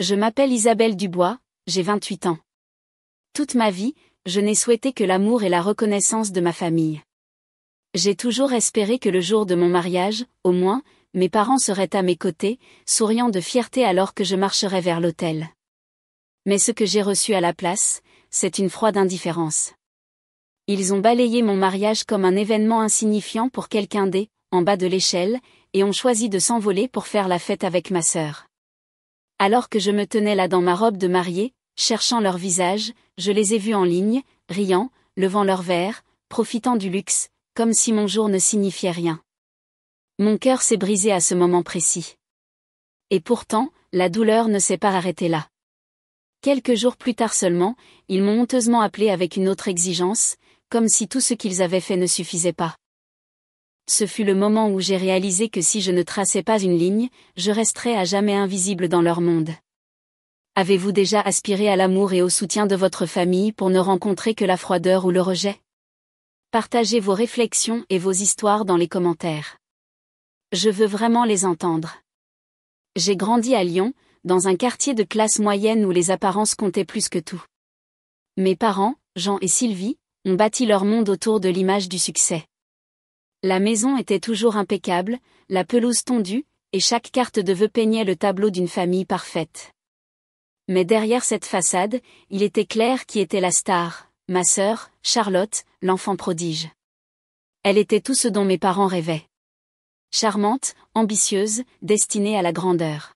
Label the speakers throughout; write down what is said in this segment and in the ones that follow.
Speaker 1: Je m'appelle Isabelle Dubois, j'ai 28 ans. Toute ma vie, je n'ai souhaité que l'amour et la reconnaissance de ma famille. J'ai toujours espéré que le jour de mon mariage, au moins, mes parents seraient à mes côtés, souriant de fierté alors que je marcherais vers l'autel. Mais ce que j'ai reçu à la place, c'est une froide indifférence. Ils ont balayé mon mariage comme un événement insignifiant pour quelqu'un en bas de l'échelle, et ont choisi de s'envoler pour faire la fête avec ma sœur. Alors que je me tenais là dans ma robe de mariée, cherchant leur visage, je les ai vus en ligne, riant, levant leurs verres, profitant du luxe, comme si mon jour ne signifiait rien. Mon cœur s'est brisé à ce moment précis. Et pourtant, la douleur ne s'est pas arrêtée là. Quelques jours plus tard seulement, ils m'ont honteusement appelé avec une autre exigence, comme si tout ce qu'ils avaient fait ne suffisait pas. Ce fut le moment où j'ai réalisé que si je ne traçais pas une ligne, je resterais à jamais invisible dans leur monde. Avez-vous déjà aspiré à l'amour et au soutien de votre famille pour ne rencontrer que la froideur ou le rejet? Partagez vos réflexions et vos histoires dans les commentaires. Je veux vraiment les entendre. J'ai grandi à Lyon, dans un quartier de classe moyenne où les apparences comptaient plus que tout. Mes parents, Jean et Sylvie, ont bâti leur monde autour de l'image du succès. La maison était toujours impeccable, la pelouse tondue, et chaque carte de vœux peignait le tableau d'une famille parfaite. Mais derrière cette façade, il était clair qui était la star, ma sœur, Charlotte, l'enfant prodige. Elle était tout ce dont mes parents rêvaient. Charmante, ambitieuse, destinée à la grandeur.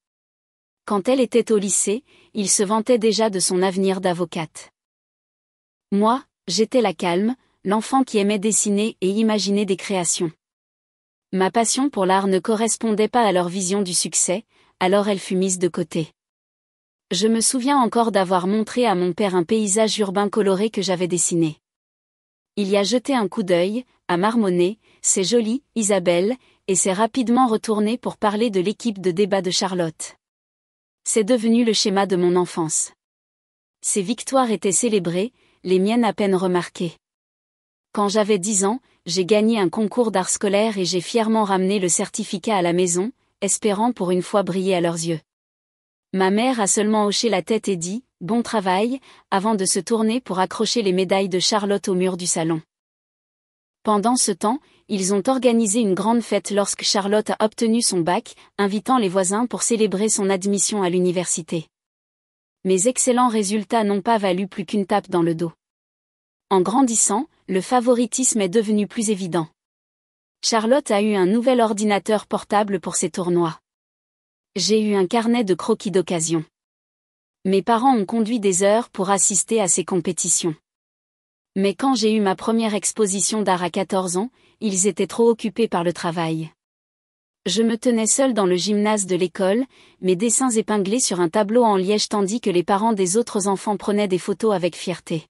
Speaker 1: Quand elle était au lycée, il se vantait déjà de son avenir d'avocate. Moi, j'étais la calme, l'enfant qui aimait dessiner et imaginer des créations. Ma passion pour l'art ne correspondait pas à leur vision du succès, alors elle fut mise de côté. Je me souviens encore d'avoir montré à mon père un paysage urbain coloré que j'avais dessiné. Il y a jeté un coup d'œil, a marmonné, c'est joli, Isabelle, et s'est rapidement retourné pour parler de l'équipe de débat de Charlotte. C'est devenu le schéma de mon enfance. Ses victoires étaient célébrées, les miennes à peine remarquées. Quand j'avais 10 ans, j'ai gagné un concours d'art scolaire et j'ai fièrement ramené le certificat à la maison, espérant pour une fois briller à leurs yeux. Ma mère a seulement hoché la tête et dit « Bon travail », avant de se tourner pour accrocher les médailles de Charlotte au mur du salon. Pendant ce temps, ils ont organisé une grande fête lorsque Charlotte a obtenu son bac, invitant les voisins pour célébrer son admission à l'université. Mes excellents résultats n'ont pas valu plus qu'une tape dans le dos. En grandissant, le favoritisme est devenu plus évident. Charlotte a eu un nouvel ordinateur portable pour ses tournois. J'ai eu un carnet de croquis d'occasion. Mes parents ont conduit des heures pour assister à ces compétitions. Mais quand j'ai eu ma première exposition d'art à 14 ans, ils étaient trop occupés par le travail. Je me tenais seule dans le gymnase de l'école, mes dessins épinglés sur un tableau en liège tandis que les parents des autres enfants prenaient des photos avec fierté.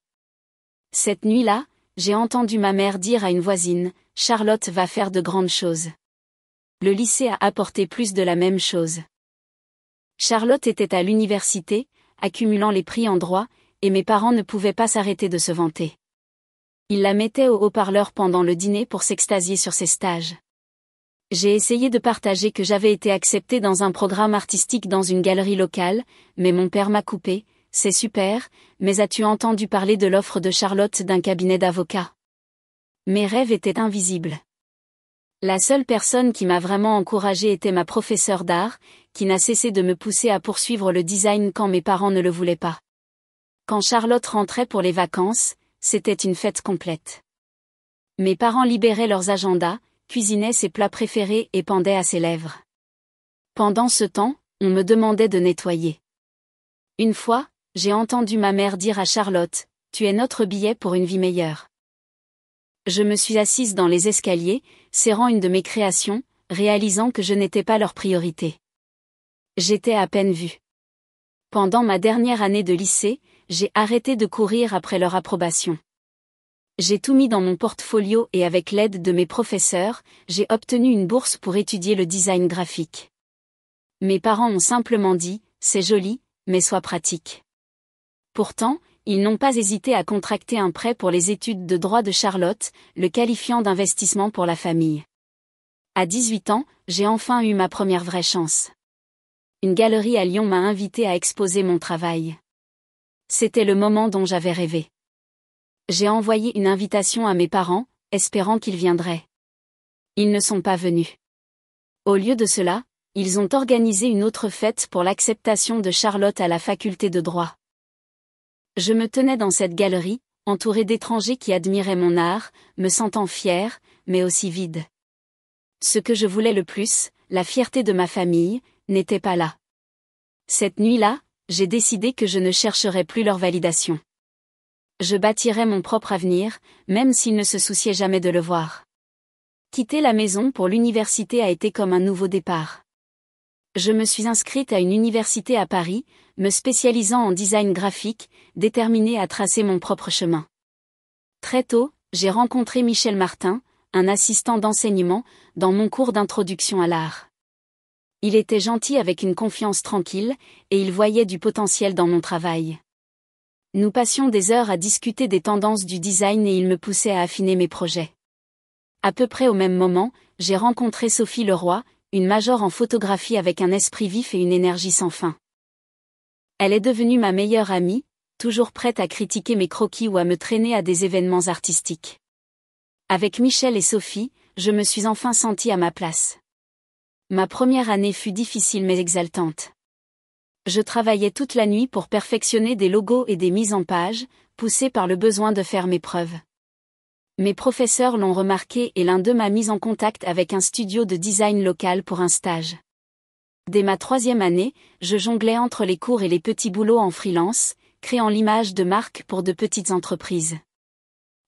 Speaker 1: Cette nuit-là, j'ai entendu ma mère dire à une voisine, « Charlotte va faire de grandes choses. » Le lycée a apporté plus de la même chose. Charlotte était à l'université, accumulant les prix en droit, et mes parents ne pouvaient pas s'arrêter de se vanter. Ils la mettaient au haut-parleur pendant le dîner pour s'extasier sur ses stages. J'ai essayé de partager que j'avais été acceptée dans un programme artistique dans une galerie locale, mais mon père m'a coupé. C'est super, mais as-tu entendu parler de l'offre de Charlotte d'un cabinet d'avocats? Mes rêves étaient invisibles. La seule personne qui m'a vraiment encouragée était ma professeure d'art, qui n'a cessé de me pousser à poursuivre le design quand mes parents ne le voulaient pas. Quand Charlotte rentrait pour les vacances, c'était une fête complète. Mes parents libéraient leurs agendas, cuisinaient ses plats préférés et pendaient à ses lèvres. Pendant ce temps, on me demandait de nettoyer. Une fois, j'ai entendu ma mère dire à Charlotte, « Tu es notre billet pour une vie meilleure. » Je me suis assise dans les escaliers, serrant une de mes créations, réalisant que je n'étais pas leur priorité. J'étais à peine vue. Pendant ma dernière année de lycée, j'ai arrêté de courir après leur approbation. J'ai tout mis dans mon portfolio et avec l'aide de mes professeurs, j'ai obtenu une bourse pour étudier le design graphique. Mes parents ont simplement dit, « C'est joli, mais sois pratique. » Pourtant, ils n'ont pas hésité à contracter un prêt pour les études de droit de Charlotte, le qualifiant d'investissement pour la famille. À 18 ans, j'ai enfin eu ma première vraie chance. Une galerie à Lyon m'a invité à exposer mon travail. C'était le moment dont j'avais rêvé. J'ai envoyé une invitation à mes parents, espérant qu'ils viendraient. Ils ne sont pas venus. Au lieu de cela, ils ont organisé une autre fête pour l'acceptation de Charlotte à la faculté de droit. Je me tenais dans cette galerie, entourée d'étrangers qui admiraient mon art, me sentant fière, mais aussi vide. Ce que je voulais le plus, la fierté de ma famille, n'était pas là. Cette nuit-là, j'ai décidé que je ne chercherais plus leur validation. Je bâtirais mon propre avenir, même s'ils ne se souciaient jamais de le voir. Quitter la maison pour l'université a été comme un nouveau départ. Je me suis inscrite à une université à Paris, me spécialisant en design graphique, déterminée à tracer mon propre chemin. Très tôt, j'ai rencontré Michel Martin, un assistant d'enseignement, dans mon cours d'introduction à l'art. Il était gentil avec une confiance tranquille, et il voyait du potentiel dans mon travail. Nous passions des heures à discuter des tendances du design et il me poussait à affiner mes projets. À peu près au même moment, j'ai rencontré Sophie Leroy, une majeure en photographie avec un esprit vif et une énergie sans fin. Elle est devenue ma meilleure amie, toujours prête à critiquer mes croquis ou à me traîner à des événements artistiques. Avec Michel et Sophie, je me suis enfin sentie à ma place. Ma première année fut difficile mais exaltante. Je travaillais toute la nuit pour perfectionner des logos et des mises en page, poussée par le besoin de faire mes preuves. Mes professeurs l'ont remarqué et l'un d'eux m'a mise en contact avec un studio de design local pour un stage. Dès ma 3e année, je jonglais entre les cours et les petits boulots en freelance, créant l'image de marque pour de petites entreprises.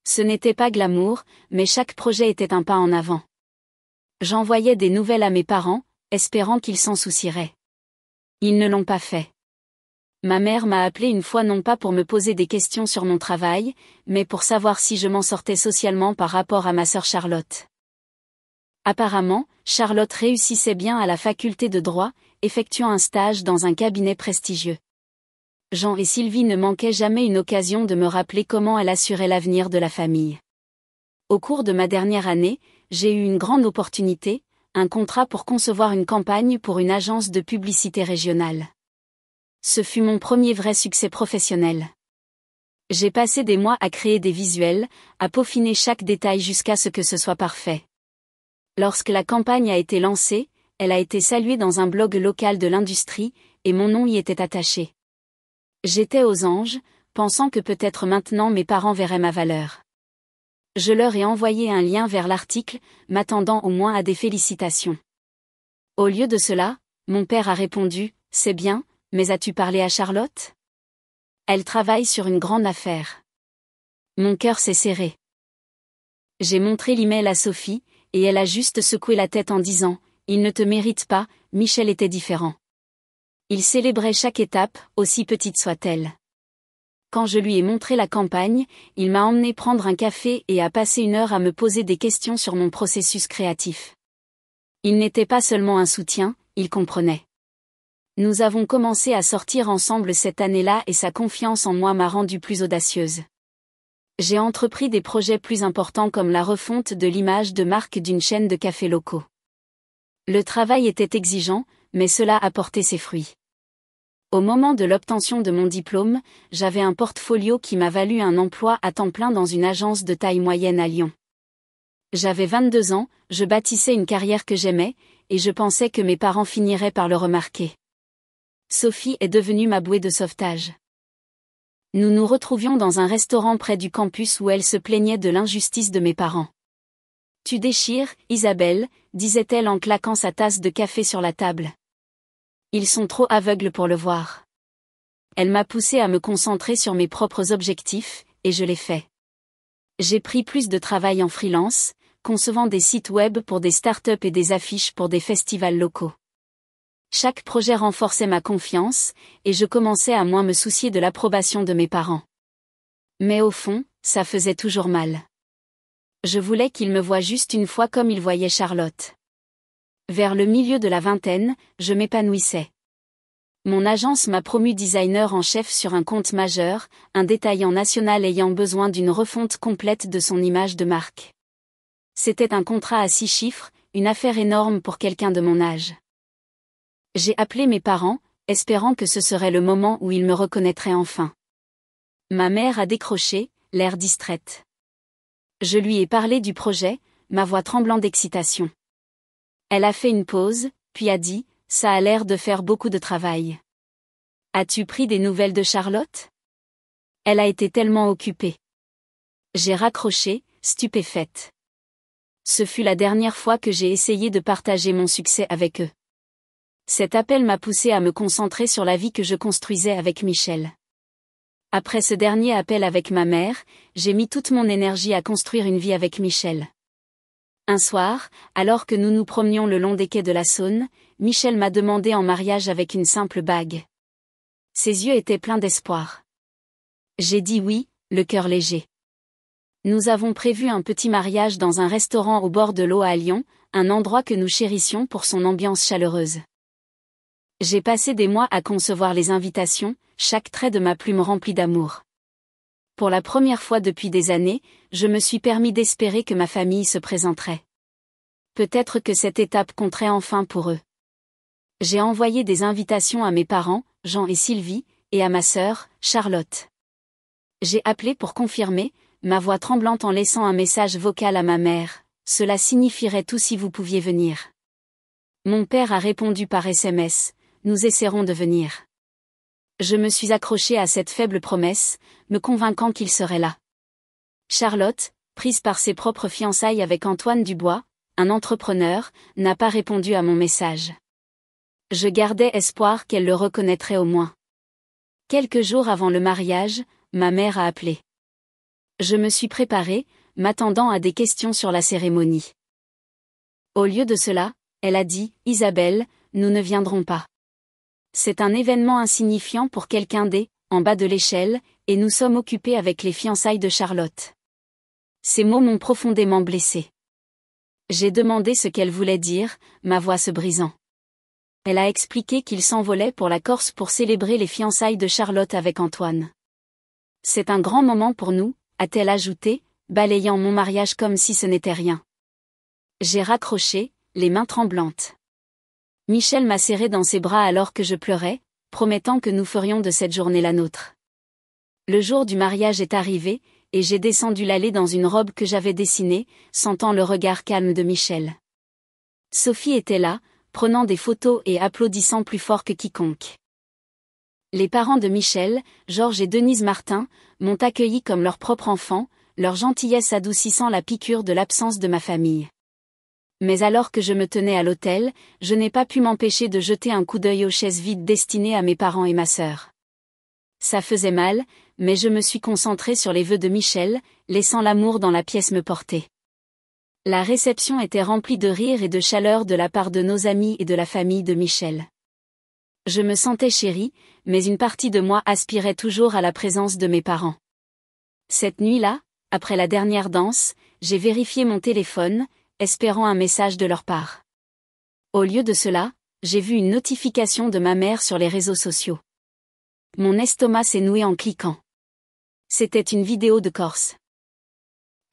Speaker 1: Ce n'était pas glamour, mais chaque projet était un pas en avant. J'envoyais des nouvelles à mes parents, espérant qu'ils s'en soucieraient. Ils ne l'ont pas fait. Ma mère m'a appelé une fois non pas pour me poser des questions sur mon travail, mais pour savoir si je m'en sortais socialement par rapport à ma sœur Charlotte. Apparemment, Charlotte réussissait bien à la faculté de droit, effectuant un stage dans un cabinet prestigieux. Jean et Sylvie ne manquaient jamais une occasion de me rappeler comment elle assurait l'avenir de la famille. Au cours de ma dernière année, j'ai eu une grande opportunité, un contrat pour concevoir une campagne pour une agence de publicité régionale. Ce fut mon premier vrai succès professionnel. J'ai passé des mois à créer des visuels, à peaufiner chaque détail jusqu'à ce que ce soit parfait. Lorsque la campagne a été lancée, elle a été saluée dans un blog local de l'industrie, et mon nom y était attaché. J'étais aux anges, pensant que peut-être maintenant mes parents verraient ma valeur. Je leur ai envoyé un lien vers l'article, m'attendant au moins à des félicitations. Au lieu de cela, mon père a répondu « C'est bien, mais as-tu parlé à Charlotte ? Elle travaille sur une grande affaire. » Mon cœur s'est serré. J'ai montré l'email à Sophie, et elle a juste secoué la tête en disant « Il ne te mérite pas, Michel était différent. » Il célébrait chaque étape, aussi petite soit-elle. Quand je lui ai montré la campagne, il m'a emmené prendre un café et a passé 1 heure à me poser des questions sur mon processus créatif. Il n'était pas seulement un soutien, il comprenait. Nous avons commencé à sortir ensemble cette année-là et sa confiance en moi m'a rendue plus audacieuse. J'ai entrepris des projets plus importants comme la refonte de l'image de marque d'une chaîne de cafés locaux. Le travail était exigeant, mais cela a porté ses fruits. Au moment de l'obtention de mon diplôme, j'avais un portfolio qui m'a valu un emploi à temps plein dans une agence de taille moyenne à Lyon. J'avais 22 ans, je bâtissais une carrière que j'aimais, et je pensais que mes parents finiraient par le remarquer. Sophie est devenue ma bouée de sauvetage. Nous nous retrouvions dans un restaurant près du campus où elle se plaignait de l'injustice de mes parents. « Tu déchires, Isabelle », disait-elle en claquant sa tasse de café sur la table. « Ils sont trop aveugles pour le voir. » Elle m'a poussé à me concentrer sur mes propres objectifs, et je l'ai fait. J'ai pris plus de travail en freelance, concevant des sites web pour des startups et des affiches pour des festivals locaux. Chaque projet renforçait ma confiance, et je commençais à moins me soucier de l'approbation de mes parents. Mais au fond, ça faisait toujours mal. Je voulais qu'ils me voient juste une fois comme ils voyaient Charlotte. Vers le milieu de la vingtaine, je m'épanouissais. Mon agence m'a promu designer en chef sur un compte majeur, un détaillant national ayant besoin d'une refonte complète de son image de marque. C'était un contrat à 6 chiffres, une affaire énorme pour quelqu'un de mon âge. J'ai appelé mes parents, espérant que ce serait le moment où ils me reconnaîtraient enfin. Ma mère a décroché, l'air distraite. Je lui ai parlé du projet, ma voix tremblant d'excitation. Elle a fait une pause, puis a dit, « Ça a l'air de faire beaucoup de travail. As-tu pris des nouvelles de Charlotte ? Elle a été tellement occupée. » J'ai raccroché, stupéfaite. Ce fut la dernière fois que j'ai essayé de partager mon succès avec eux. Cet appel m'a poussé à me concentrer sur la vie que je construisais avec Michel. Après ce dernier appel avec ma mère, j'ai mis toute mon énergie à construire une vie avec Michel. Un soir, alors que nous nous promenions le long des quais de la Saône, Michel m'a demandé en mariage avec une simple bague. Ses yeux étaient pleins d'espoir. J'ai dit oui, le cœur léger. Nous avons prévu un petit mariage dans un restaurant au bord de l'eau à Lyon, un endroit que nous chérissions pour son ambiance chaleureuse. J'ai passé des mois à concevoir les invitations, chaque trait de ma plume rempli d'amour. Pour la première fois depuis des années, je me suis permis d'espérer que ma famille se présenterait. Peut-être que cette étape compterait enfin pour eux. J'ai envoyé des invitations à mes parents, Jean et Sylvie, et à ma sœur, Charlotte. J'ai appelé pour confirmer, ma voix tremblante en laissant un message vocal à ma mère. Cela signifierait tout si vous pouviez venir. Mon père a répondu par SMS. Nous essaierons de venir. Je me suis accrochée à cette faible promesse, me convainquant qu'il serait là. Charlotte, prise par ses propres fiançailles avec Antoine Dubois, un entrepreneur, n'a pas répondu à mon message. Je gardais espoir qu'elle le reconnaîtrait au moins. Quelques jours avant le mariage, ma mère a appelé. Je me suis préparée, m'attendant à des questions sur la cérémonie. Au lieu de cela, elle a dit, « Isabelle, nous ne viendrons pas. C'est un événement insignifiant pour quelqu'un en bas de l'échelle, et nous sommes occupés avec les fiançailles de Charlotte. » Ces mots m'ont profondément blessée. J'ai demandé ce qu'elle voulait dire, ma voix se brisant. Elle a expliqué qu'il s'envolait pour la Corse pour célébrer les fiançailles de Charlotte avec Antoine. C'est un grand moment pour nous, a-t-elle ajouté, balayant mon mariage comme si ce n'était rien. J'ai raccroché, les mains tremblantes. Michel m'a serré dans ses bras alors que je pleurais, promettant que nous ferions de cette journée la nôtre. Le jour du mariage est arrivé, et j'ai descendu l'allée dans une robe que j'avais dessinée, sentant le regard calme de Michel. Sophie était là, prenant des photos et applaudissant plus fort que quiconque. Les parents de Michel, Georges et Denise Martin, m'ont accueilli comme leur propre enfant, leur gentillesse adoucissant la piqûre de l'absence de ma famille. Mais alors que je me tenais à l'hôtel, je n'ai pas pu m'empêcher de jeter un coup d'œil aux chaises vides destinées à mes parents et ma sœur. Ça faisait mal, mais je me suis concentrée sur les vœux de Michel, laissant l'amour dans la pièce me porter. La réception était remplie de rire et de chaleur de la part de nos amis et de la famille de Michel. Je me sentais chérie, mais une partie de moi aspirait toujours à la présence de mes parents. Cette nuit-là, après la dernière danse, j'ai vérifié mon téléphone, espérant un message de leur part. Au lieu de cela, j'ai vu une notification de ma mère sur les réseaux sociaux. Mon estomac s'est noué en cliquant. C'était une vidéo de Corse.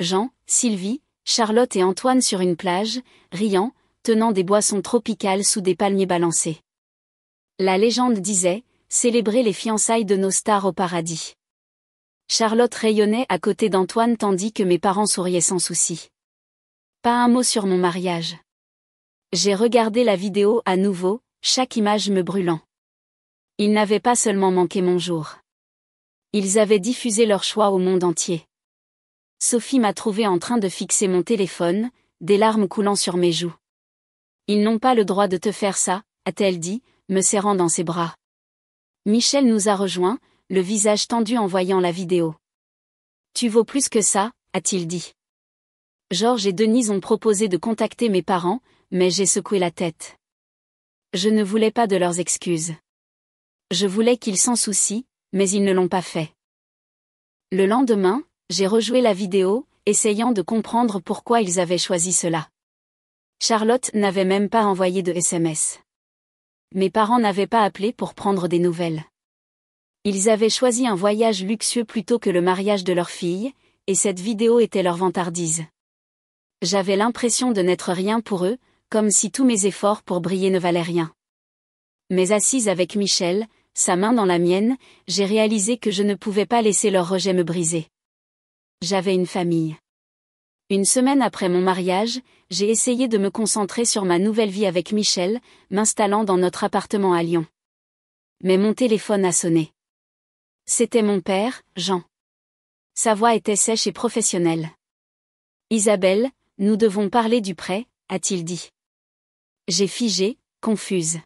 Speaker 1: Jean, Sylvie, Charlotte et Antoine sur une plage, riant, tenant des boissons tropicales sous des palmiers balancés. La légende disait, célébrer les fiançailles de nos stars au paradis. Charlotte rayonnait à côté d'Antoine tandis que mes parents souriaient sans souci. Pas un mot sur mon mariage. J'ai regardé la vidéo à nouveau, chaque image me brûlant. Ils n'avaient pas seulement manqué mon jour. Ils avaient diffusé leur choix au monde entier. Sophie m'a trouvé en train de fixer mon téléphone, des larmes coulant sur mes joues. Ils n'ont pas le droit de te faire ça, a-t-elle dit, me serrant dans ses bras. Michel nous a rejoints, le visage tendu en voyant la vidéo. Tu vaux plus que ça, a-t-il dit. Georges et Denise ont proposé de contacter mes parents, mais j'ai secoué la tête. Je ne voulais pas de leurs excuses. Je voulais qu'ils s'en soucient, mais ils ne l'ont pas fait. Le lendemain, j'ai rejoué la vidéo, essayant de comprendre pourquoi ils avaient choisi cela. Charlotte n'avait même pas envoyé de SMS. Mes parents n'avaient pas appelé pour prendre des nouvelles. Ils avaient choisi un voyage luxueux plutôt que le mariage de leur fille, et cette vidéo était leur vantardise. J'avais l'impression de n'être rien pour eux, comme si tous mes efforts pour briller ne valaient rien. Mais assise avec Michel, sa main dans la mienne, j'ai réalisé que je ne pouvais pas laisser leur rejet me briser. J'avais une famille. Une semaine après mon mariage, j'ai essayé de me concentrer sur ma nouvelle vie avec Michel, m'installant dans notre appartement à Lyon. Mais mon téléphone a sonné. C'était mon père, Jean. Sa voix était sèche et professionnelle. « Isabelle, nous devons parler du prêt », a-t-il dit. J'ai figé, confuse.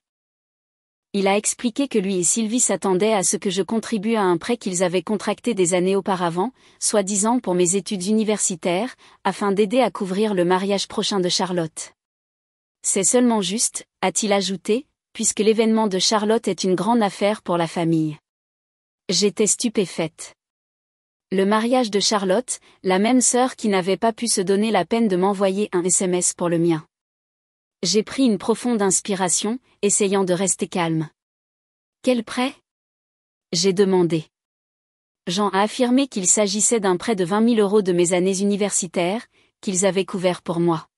Speaker 1: Il a expliqué que lui et Sylvie s'attendaient à ce que je contribue à un prêt qu'ils avaient contracté des années auparavant, soi-disant pour mes études universitaires, afin d'aider à couvrir le mariage prochain de Charlotte. C'est seulement juste, a-t-il ajouté, puisque l'événement de Charlotte est une grande affaire pour la famille. J'étais stupéfaite. Le mariage de Charlotte, la même sœur qui n'avait pas pu se donner la peine de m'envoyer un SMS pour le mien. J'ai pris une profonde inspiration, essayant de rester calme. Quel prêt ? J'ai demandé. Jean a affirmé qu'il s'agissait d'un prêt de 20 000 € de mes années universitaires, qu'ils avaient couvert pour moi.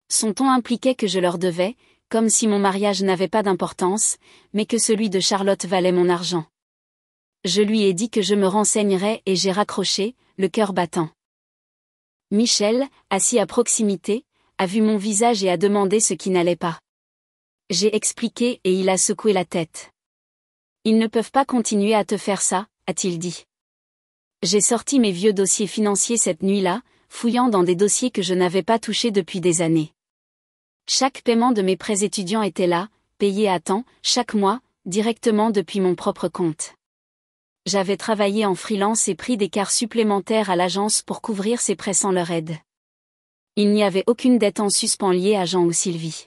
Speaker 1: Son ton impliquait que je leur devais, comme si mon mariage n'avait pas d'importance, mais que celui de Charlotte valait mon argent. Je lui ai dit que je me renseignerais et j'ai raccroché, le cœur battant. Michel, assis à proximité, a vu mon visage et a demandé ce qui n'allait pas. J'ai expliqué et il a secoué la tête. Ils ne peuvent pas continuer à te faire ça, a-t-il dit. J'ai sorti mes vieux dossiers financiers cette nuit-là, fouillant dans des dossiers que je n'avais pas touchés depuis des années. Chaque paiement de mes prêts étudiants était là, payé à temps, chaque mois, directement depuis mon propre compte. J'avais travaillé en freelance et pris des quarts supplémentaires à l'agence pour couvrir ces prêts sans leur aide. Il n'y avait aucune dette en suspens liée à Jean ou Sylvie.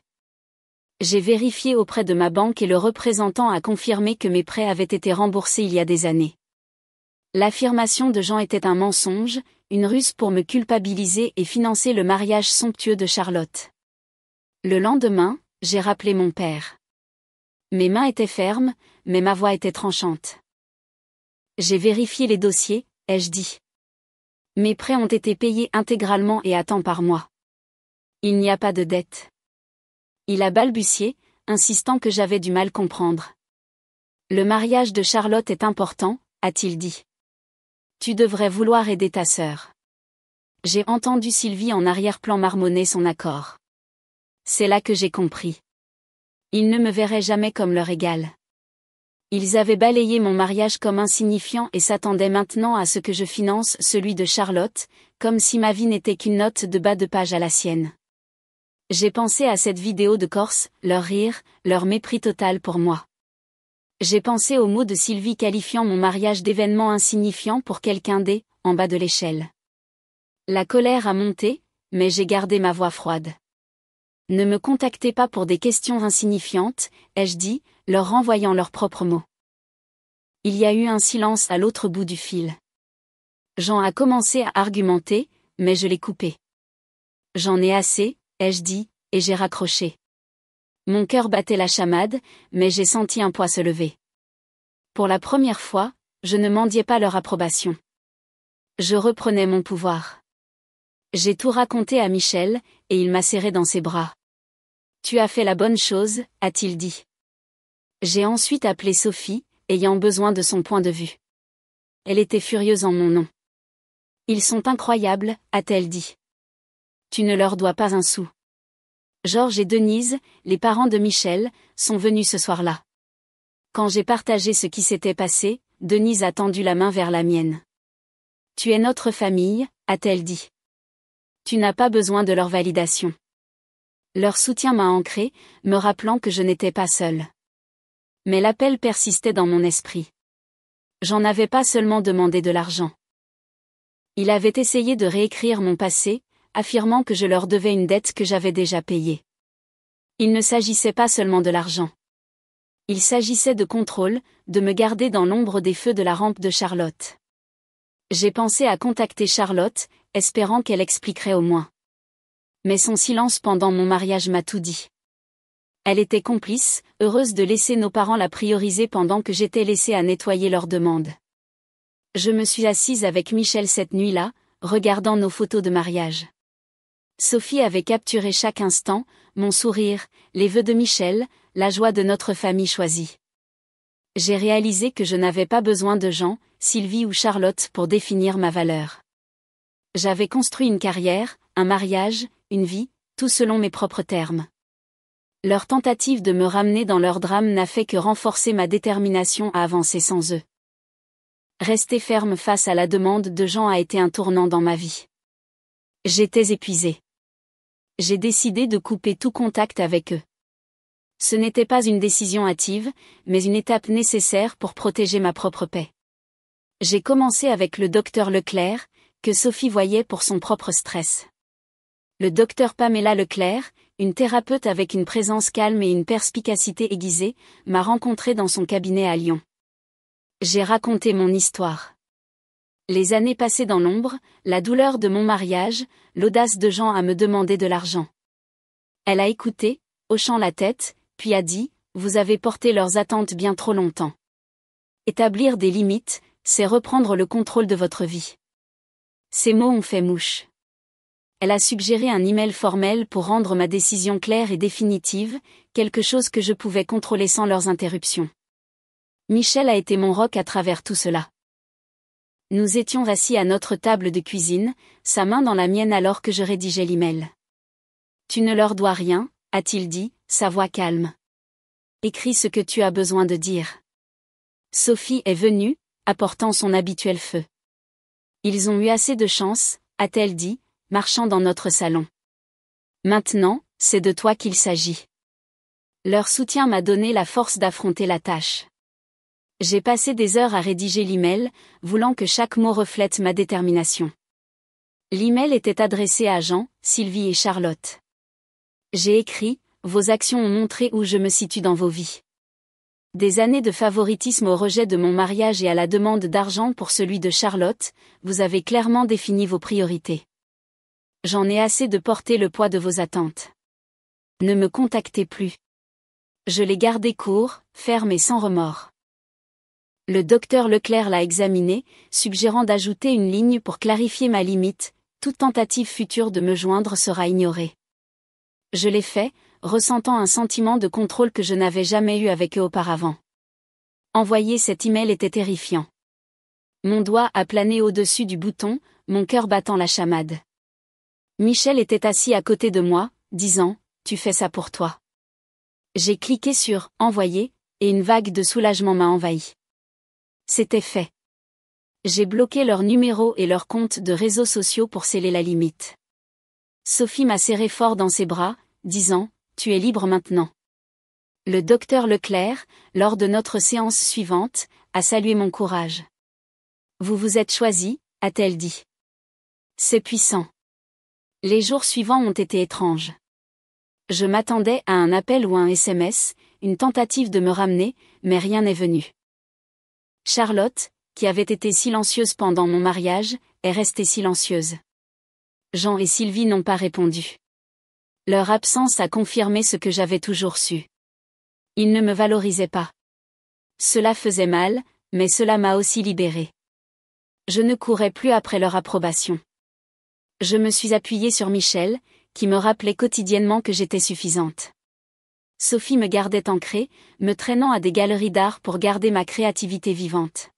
Speaker 1: J'ai vérifié auprès de ma banque et le représentant a confirmé que mes prêts avaient été remboursés il y a des années. L'affirmation de Jean était un mensonge, une ruse pour me culpabiliser et financer le mariage somptueux de Charlotte. Le lendemain, j'ai rappelé mon père. Mes mains étaient fermes, mais ma voix était tranchante. J'ai vérifié les dossiers, ai-je dit. Mes prêts ont été payés intégralement et à temps par mois. Il n'y a pas de dette. Il a balbutié, insistant que j'avais du mal comprendre. Le mariage de Charlotte est important, a-t-il dit. Tu devrais vouloir aider ta sœur. J'ai entendu Sylvie en arrière-plan marmonner son accord. C'est là que j'ai compris. Ils ne me verraient jamais comme leur égal. Ils avaient balayé mon mariage comme insignifiant et s'attendaient maintenant à ce que je finance celui de Charlotte, comme si ma vie n'était qu'une note de bas de page à la sienne. J'ai pensé à cette vidéo de Corse, leur rire, leur mépris total pour moi. J'ai pensé aux mots de Sylvie qualifiant mon mariage d'événement insignifiant pour quelqu'un en bas de l'échelle. La colère a monté, mais j'ai gardé ma voix froide. Ne me contactez pas pour des questions insignifiantes, ai-je dit, leur renvoyant leurs propres mots. Il y a eu un silence à l'autre bout du fil. Jean a commencé à argumenter, mais je l'ai coupé. J'en ai assez, ai-je dit, et j'ai raccroché. Mon cœur battait la chamade, mais j'ai senti un poids se lever. Pour la première fois, je ne mendiais pas leur approbation. Je reprenais mon pouvoir. J'ai tout raconté à Michel, et il m'a serré dans ses bras. Tu as fait la bonne chose, a-t-il dit. J'ai ensuite appelé Sophie, ayant besoin de son point de vue. Elle était furieuse en mon nom. Ils sont incroyables, a-t-elle dit. Tu ne leur dois pas un sou. Georges et Denise, les parents de Michel, sont venus ce soir-là. Quand j'ai partagé ce qui s'était passé, Denise a tendu la main vers la mienne. Tu es notre famille, a-t-elle dit. Tu n'as pas besoin de leur validation. Leur soutien m'a ancré, me rappelant que je n'étais pas seule. Mais l'appel persistait dans mon esprit. J'en avais pas seulement demandé de l'argent. Il avait essayé de réécrire mon passé, affirmant que je leur devais une dette que j'avais déjà payée. Il ne s'agissait pas seulement de l'argent. Il s'agissait de contrôle, de me garder dans l'ombre des feux de la rampe de Charlotte. J'ai pensé à contacter Charlotte, espérant qu'elle expliquerait au moins. Mais son silence pendant mon mariage m'a tout dit. Elle était complice, heureuse de laisser nos parents la prioriser pendant que j'étais laissée à nettoyer leurs demandes. Je me suis assise avec Michel cette nuit-là, regardant nos photos de mariage. Sophie avait capturé chaque instant, mon sourire, les vœux de Michel, la joie de notre famille choisie. J'ai réalisé que je n'avais pas besoin de Jean, Sylvie ou Charlotte pour définir ma valeur. J'avais construit une carrière, un mariage, une vie, tout selon mes propres termes. Leur tentative de me ramener dans leur drame n'a fait que renforcer ma détermination à avancer sans eux. Rester ferme face à la demande de Jean a été un tournant dans ma vie. J'étais épuisée. J'ai décidé de couper tout contact avec eux. Ce n'était pas une décision hâtive, mais une étape nécessaire pour protéger ma propre paix. J'ai commencé avec le docteur Leclerc, que Sophie voyait pour son propre stress. Le docteur Pamela Leclerc, une thérapeute avec une présence calme et une perspicacité aiguisée, m'a rencontrée dans son cabinet à Lyon. J'ai raconté mon histoire. Les années passées dans l'ombre, la douleur de mon mariage, l'audace de Jean à me demander de l'argent. Elle a écouté, hochant la tête, puis a dit, « Vous avez porté leurs attentes bien trop longtemps. Établir des limites, c'est reprendre le contrôle de votre vie. » Ces mots ont fait mouche. Elle a suggéré un email formel pour rendre ma décision claire et définitive, quelque chose que je pouvais contrôler sans leurs interruptions. Michel a été mon roc à travers tout cela. Nous étions assis à notre table de cuisine, sa main dans la mienne alors que je rédigeais l'email. « Tu ne leur dois rien, » a-t-il dit, sa voix calme. « Écris ce que tu as besoin de dire. » Sophie est venue, apportant son habituel feu. « Ils ont eu assez de chance, » a-t-elle dit, marchant dans notre salon. « Maintenant, c'est de toi qu'il s'agit. » Leur soutien m'a donné la force d'affronter la tâche. J'ai passé des heures à rédiger l'email, voulant que chaque mot reflète ma détermination. L'email était adressé à Jean, Sylvie et Charlotte. J'ai écrit, « Vos actions ont montré où je me situe dans vos vies. Des années de favoritisme au rejet de mon mariage et à la demande d'argent pour celui de Charlotte, vous avez clairement défini vos priorités. J'en ai assez de porter le poids de vos attentes. Ne me contactez plus. » Je l'ai gardé court, ferme et sans remords. Le docteur Leclerc l'a examiné, suggérant d'ajouter une ligne pour clarifier ma limite, toute tentative future de me joindre sera ignorée. Je l'ai fait, ressentant un sentiment de contrôle que je n'avais jamais eu avec eux auparavant. Envoyer cet email était terrifiant. Mon doigt a plané au-dessus du bouton, mon cœur battant la chamade. Michel était assis à côté de moi, disant, « Tu fais ça pour toi. » J'ai cliqué sur « Envoyer » et une vague de soulagement m'a envahi. C'était fait. J'ai bloqué leur numéro et leur compte de réseaux sociaux pour sceller la limite. Sophie m'a serré fort dans ses bras, disant, « Tu es libre maintenant. » Le docteur Leclerc, lors de notre séance suivante, a salué mon courage. « Vous vous êtes choisi, » a-t-elle dit. C'est puissant. Les jours suivants ont été étranges. Je m'attendais à un appel ou un SMS, une tentative de me ramener, mais rien n'est venu. Charlotte, qui avait été silencieuse pendant mon mariage, est restée silencieuse. Jean et Sylvie n'ont pas répondu. Leur absence a confirmé ce que j'avais toujours su. Ils ne me valorisaient pas. Cela faisait mal, mais cela m'a aussi libérée. Je ne courais plus après leur approbation. Je me suis appuyée sur Michel, qui me rappelait quotidiennement que j'étais suffisante. Sophie me gardait ancrée, me traînant à des galeries d'art pour garder ma créativité vivante.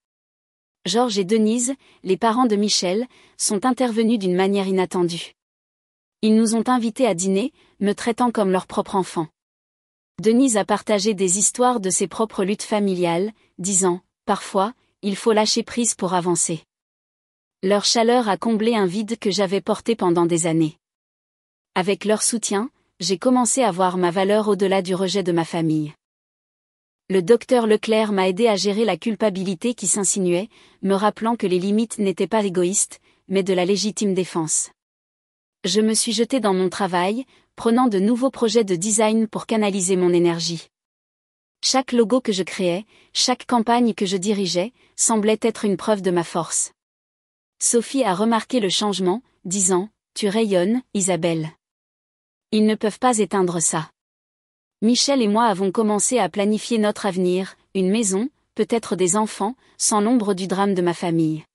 Speaker 1: Georges et Denise, les parents de Michel, sont intervenus d'une manière inattendue. Ils nous ont invités à dîner, me traitant comme leur propre enfant. Denise a partagé des histoires de ses propres luttes familiales, disant, « Parfois, il faut lâcher prise pour avancer. » Leur chaleur a comblé un vide que j'avais porté pendant des années. Avec leur soutien, j'ai commencé à voir ma valeur au-delà du rejet de ma famille. Le docteur Leclerc m'a aidé à gérer la culpabilité qui s'insinuait, me rappelant que les limites n'étaient pas égoïstes, mais de la légitime défense. Je me suis jetée dans mon travail, prenant de nouveaux projets de design pour canaliser mon énergie. Chaque logo que je créais, chaque campagne que je dirigeais, semblait être une preuve de ma force. Sophie a remarqué le changement, disant, « Tu rayonnes, Isabelle. Ils ne peuvent pas éteindre ça. » Michel et moi avons commencé à planifier notre avenir, une maison, peut-être des enfants, sans l'ombre du drame de ma famille.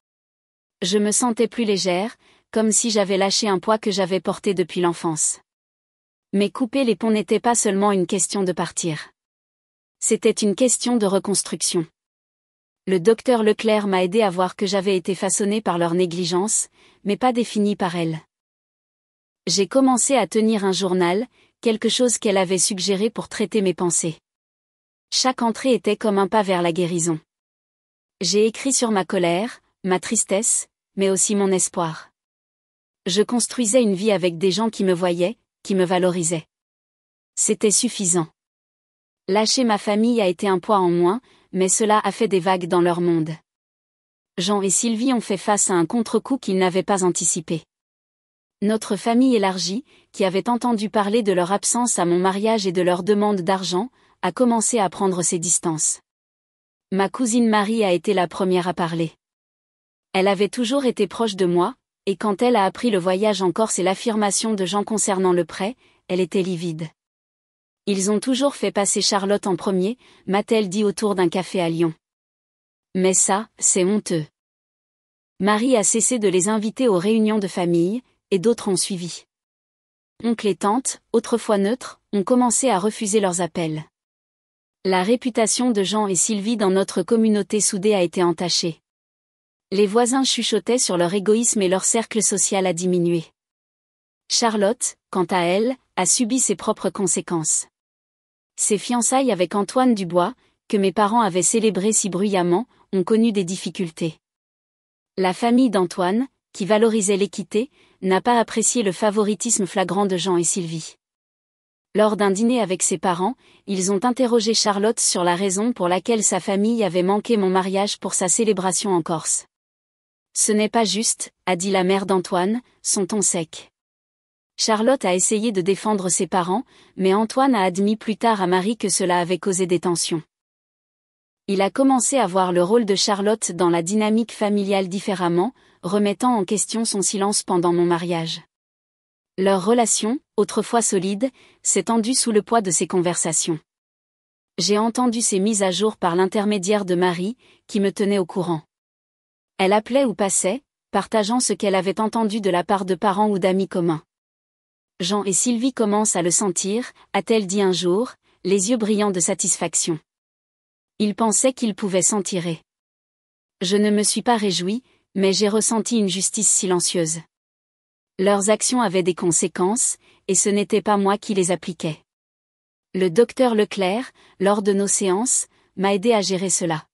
Speaker 1: Je me sentais plus légère, comme si j'avais lâché un poids que j'avais porté depuis l'enfance. Mais couper les ponts n'était pas seulement une question de partir. C'était une question de reconstruction. Le docteur Leclerc m'a aidé à voir que j'avais été façonné par leur négligence, mais pas défini par elle. J'ai commencé à tenir un journal, quelque chose qu'elle avait suggéré pour traiter mes pensées. Chaque entrée était comme un pas vers la guérison. J'ai écrit sur ma colère, ma tristesse, mais aussi mon espoir. Je construisais une vie avec des gens qui me voyaient, qui me valorisaient. C'était suffisant. Lâcher ma famille a été un poids en moins, mais cela a fait des vagues dans leur monde. Jean et Sylvie ont fait face à un contre-coup qu'ils n'avaient pas anticipé. Notre famille élargie, qui avait entendu parler de leur absence à mon mariage et de leur demande d'argent, a commencé à prendre ses distances. Ma cousine Marie a été la première à parler. Elle avait toujours été proche de moi, et quand elle a appris le voyage en Corse et l'affirmation de Jean concernant le prêt, elle était livide. Ils ont toujours fait passer Charlotte en premier, m'a-t-elle dit autour d'un café à Lyon. Mais ça, c'est honteux. Marie a cessé de les inviter aux réunions de famille, et d'autres ont suivi. Oncle et tante, autrefois neutres, ont commencé à refuser leurs appels. La réputation de Jean et Sylvie dans notre communauté soudée a été entachée. Les voisins chuchotaient sur leur égoïsme et leur cercle social a diminué. Charlotte, quant à elle, a subi ses propres conséquences. Ses fiançailles avec Antoine Dubois, que mes parents avaient célébrées si bruyamment, ont connu des difficultés. La famille d'Antoine, qui valorisait l'équité, n'a pas apprécié le favoritisme flagrant de Jean et Sylvie. Lors d'un dîner avec ses parents, ils ont interrogé Charlotte sur la raison pour laquelle sa famille avait manqué mon mariage pour sa célébration en Corse. Ce n'est pas juste, a dit la mère d'Antoine, son ton sec. Charlotte a essayé de défendre ses parents, mais Antoine a admis plus tard à Marie que cela avait causé des tensions. Il a commencé à voir le rôle de Charlotte dans la dynamique familiale différemment, remettant en question son silence pendant mon mariage. Leur relation, autrefois solide, s'est tendue sous le poids de ces conversations. J'ai entendu ces mises à jour par l'intermédiaire de Marie, qui me tenait au courant. Elle appelait ou passait, partageant ce qu'elle avait entendu de la part de parents ou d'amis communs. Jean et Sylvie commencent à le sentir, a-t-elle dit un jour, les yeux brillants de satisfaction. Ils pensaient qu'ils pouvaient s'en tirer. Je ne me suis pas réjouie, mais j'ai ressenti une justice silencieuse. Leurs actions avaient des conséquences, et ce n'était pas moi qui les appliquais. Le docteur Leclerc, lors de nos séances, m'a aidé à gérer cela.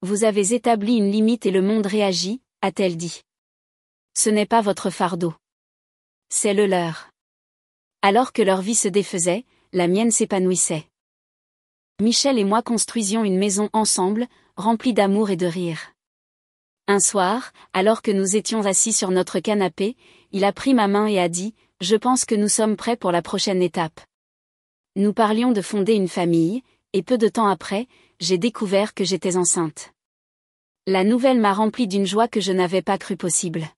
Speaker 1: Vous avez établi une limite et le monde réagit, a-t-elle dit. Ce n'est pas votre fardeau. C'est le leur. Alors que leur vie se défaisait, la mienne s'épanouissait. Michel et moi construisions une maison ensemble, remplie d'amour et de rire. Un soir, alors que nous étions assis sur notre canapé, il a pris ma main et a dit « Je pense que nous sommes prêts pour la prochaine étape ». Nous parlions de fonder une famille, et peu de temps après, j'ai découvert que j'étais enceinte. La nouvelle m'a rempli d'une joie que je n'avais pas cru possible.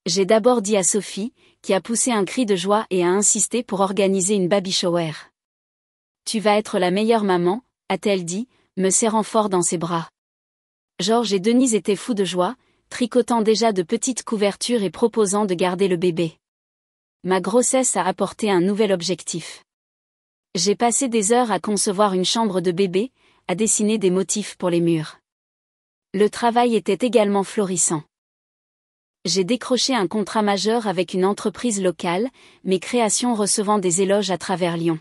Speaker 1: J'ai d'abord dit à Sophie, qui a poussé un cri de joie et a insisté pour organiser une baby shower. « Tu vas être la meilleure maman », a-t-elle dit, me serrant fort dans ses bras. Georges et Denise étaient fous de joie, tricotant déjà de petites couvertures et proposant de garder le bébé. Ma grossesse a apporté un nouvel objectif. J'ai passé des heures à concevoir une chambre de bébé, à dessiner des motifs pour les murs. Le travail était également florissant. J'ai décroché un contrat majeur avec une entreprise locale, mes créations recevant des éloges à travers Lyon.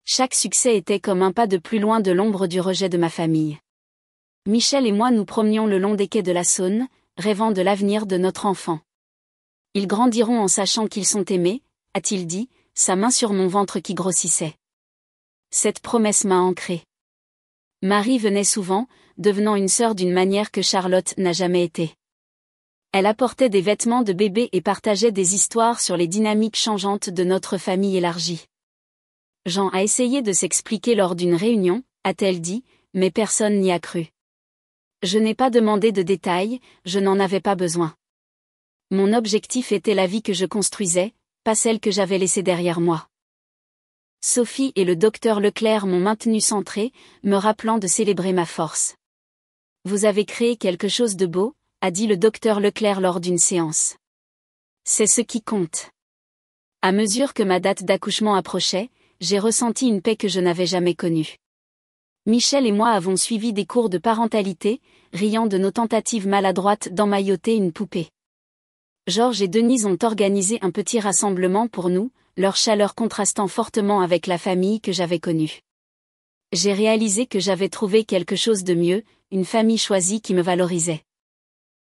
Speaker 1: Chaque succès était comme un pas de plus loin de l'ombre du rejet de ma famille. Michel et moi nous promenions le long des quais de la Saône, rêvant de l'avenir de notre enfant. Ils grandiront en sachant qu'ils sont aimés, a-t-il dit, sa main sur mon ventre qui grossissait. Cette promesse m'a ancrée. Marie venait souvent, devenant une sœur d'une manière que Charlotte n'a jamais été. Elle apportait des vêtements de bébé et partageait des histoires sur les dynamiques changeantes de notre famille élargie. Jean a essayé de s'expliquer lors d'une réunion, a-t-elle dit, mais personne n'y a cru. Je n'ai pas demandé de détails, je n'en avais pas besoin. Mon objectif était la vie que je construisais, pas celle que j'avais laissée derrière moi. Sophie et le docteur Leclerc m'ont maintenu centré, me rappelant de célébrer ma force. Vous avez créé quelque chose de beau, a dit le docteur Leclerc lors d'une séance. C'est ce qui compte. À mesure que ma date d'accouchement approchait, j'ai ressenti une paix que je n'avais jamais connue. Michel et moi avons suivi des cours de parentalité, riant de nos tentatives maladroites d'emmailloter une poupée. Georges et Denise ont organisé un petit rassemblement pour nous, leur chaleur contrastant fortement avec la famille que j'avais connue. J'ai réalisé que j'avais trouvé quelque chose de mieux, une famille choisie qui me valorisait.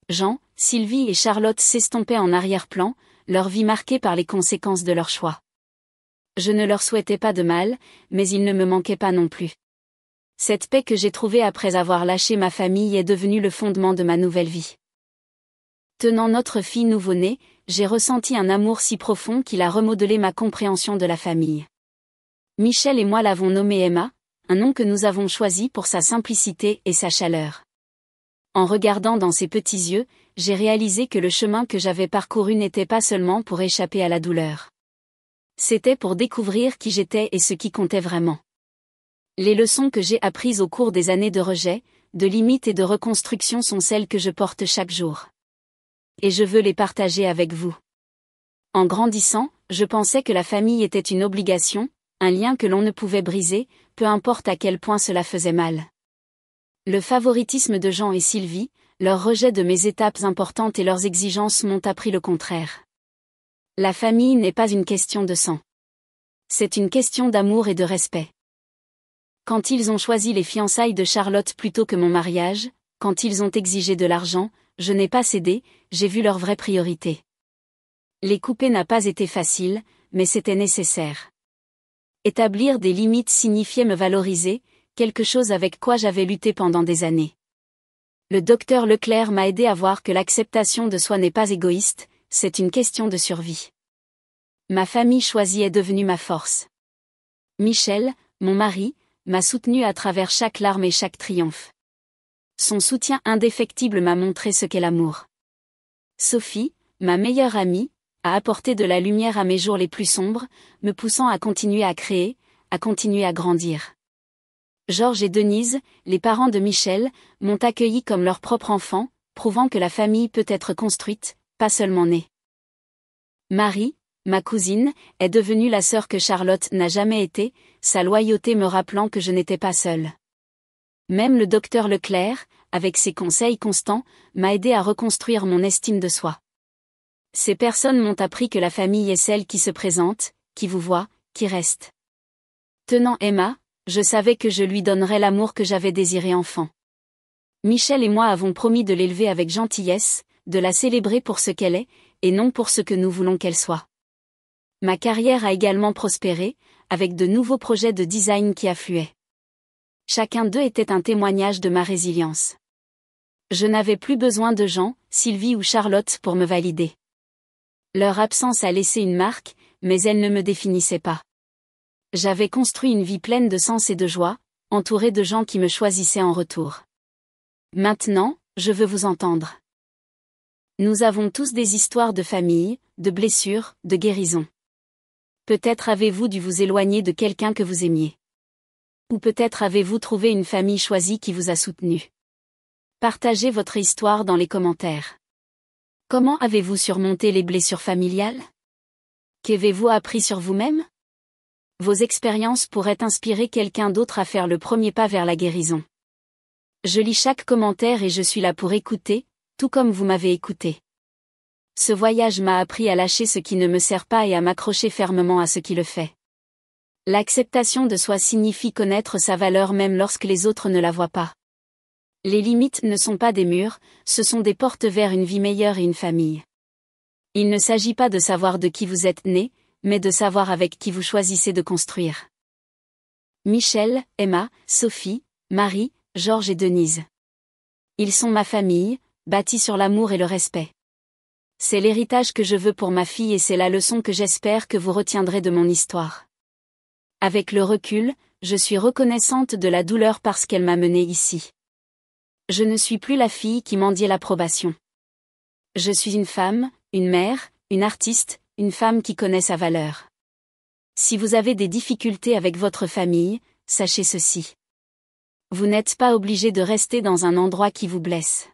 Speaker 1: Jean, Sylvie et Charlotte s'estompaient en arrière-plan, leur vie marquée par les conséquences de leur choix. Je ne leur souhaitais pas de mal, mais ils ne me manquaient pas non plus. Cette paix que j'ai trouvée après avoir lâché ma famille est devenue le fondement de ma nouvelle vie. Tenant notre fille nouveau-née, j'ai ressenti un amour si profond qu'il a remodelé ma compréhension de la famille. Michel et moi l'avons nommée Emma, un nom que nous avons choisi pour sa simplicité et sa chaleur. En regardant dans ses petits yeux, j'ai réalisé que le chemin que j'avais parcouru n'était pas seulement pour échapper à la douleur. C'était pour découvrir qui j'étais et ce qui comptait vraiment. Les leçons que j'ai apprises au cours des années de rejet, de limites et de reconstruction sont celles que je porte chaque jour. Et je veux les partager avec vous. En grandissant, je pensais que la famille était une obligation, un lien que l'on ne pouvait briser, peu importe à quel point cela faisait mal. Le favoritisme de Jean et Sylvie, leur rejet de mes étapes importantes et leurs exigences m'ont appris le contraire. La famille n'est pas une question de sang. C'est une question d'amour et de respect. Quand ils ont choisi les fiançailles de Charlotte plutôt que mon mariage, quand ils ont exigé de l'argent, je n'ai pas cédé, j'ai vu leurs vraies priorités. Les couper n'a pas été facile, mais c'était nécessaire. Établir des limites signifiait me valoriser, quelque chose avec quoi j'avais lutté pendant des années. Le docteur Leclerc m'a aidé à voir que l'acceptation de soi n'est pas égoïste, c'est une question de survie. Ma famille choisie est devenue ma force. Michel, mon mari, m'a soutenu à travers chaque larme et chaque triomphe. Son soutien indéfectible m'a montré ce qu'est l'amour. Sophie, ma meilleure amie, a apporté de la lumière à mes jours les plus sombres, me poussant à continuer à créer, à continuer à grandir. Georges et Denise, les parents de Michel, m'ont accueilli comme leur propre enfant, prouvant que la famille peut être construite, pas seulement née. Marie, ma cousine, est devenue la sœur que Charlotte n'a jamais été, sa loyauté me rappelant que je n'étais pas seule. Même le docteur Leclerc, avec ses conseils constants, m'a aidé à reconstruire mon estime de soi. Ces personnes m'ont appris que la famille est celle qui se présente, qui vous voit, qui reste. Tenant Emma, je savais que je lui donnerais l'amour que j'avais désiré enfant. Michel et moi avons promis de l'élever avec gentillesse, de la célébrer pour ce qu'elle est, et non pour ce que nous voulons qu'elle soit. Ma carrière a également prospéré, avec de nouveaux projets de design qui affluaient. Chacun d'eux était un témoignage de ma résilience. Je n'avais plus besoin de Jean, Sylvie ou Charlotte pour me valider. Leur absence a laissé une marque, mais elle ne me définissait pas. J'avais construit une vie pleine de sens et de joie, entourée de gens qui me choisissaient en retour. Maintenant, je veux vous entendre. Nous avons tous des histoires de famille, de blessures, de guérison. Peut-être avez-vous dû vous éloigner de quelqu'un que vous aimiez. Ou peut-être avez-vous trouvé une famille choisie qui vous a soutenu. Partagez votre histoire dans les commentaires. Comment avez-vous surmonté les blessures familiales? Qu'avez-vous appris sur vous-même? Vos expériences pourraient inspirer quelqu'un d'autre à faire le premier pas vers la guérison. Je lis chaque commentaire et je suis là pour écouter, tout comme vous m'avez écouté. Ce voyage m'a appris à lâcher ce qui ne me sert pas et à m'accrocher fermement à ce qui le fait. L'acceptation de soi signifie connaître sa valeur même lorsque les autres ne la voient pas. Les limites ne sont pas des murs, ce sont des portes vers une vie meilleure et une famille. Il ne s'agit pas de savoir de qui vous êtes né, mais de savoir avec qui vous choisissez de construire. Michel, Emma, Sophie, Marie, Georges et Denise. Ils sont ma famille, bâtie sur l'amour et le respect. C'est l'héritage que je veux pour ma fille et c'est la leçon que j'espère que vous retiendrez de mon histoire. Avec le recul, je suis reconnaissante de la douleur parce qu'elle m'a menée ici. Je ne suis plus la fille qui mendiait l'approbation. Je suis une femme, une mère, une artiste, une femme qui connaît sa valeur. Si vous avez des difficultés avec votre famille, sachez ceci. Vous n'êtes pas obligé de rester dans un endroit qui vous blesse.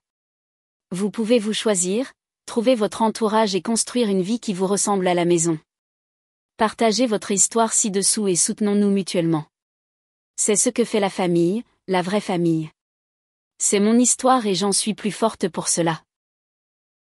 Speaker 1: Vous pouvez vous choisir, trouver votre entourage et construire une vie qui vous ressemble à la maison. Partagez votre histoire ci-dessous et soutenons-nous mutuellement. C'est ce que fait la famille, la vraie famille. C'est mon histoire et j'en suis plus forte pour cela.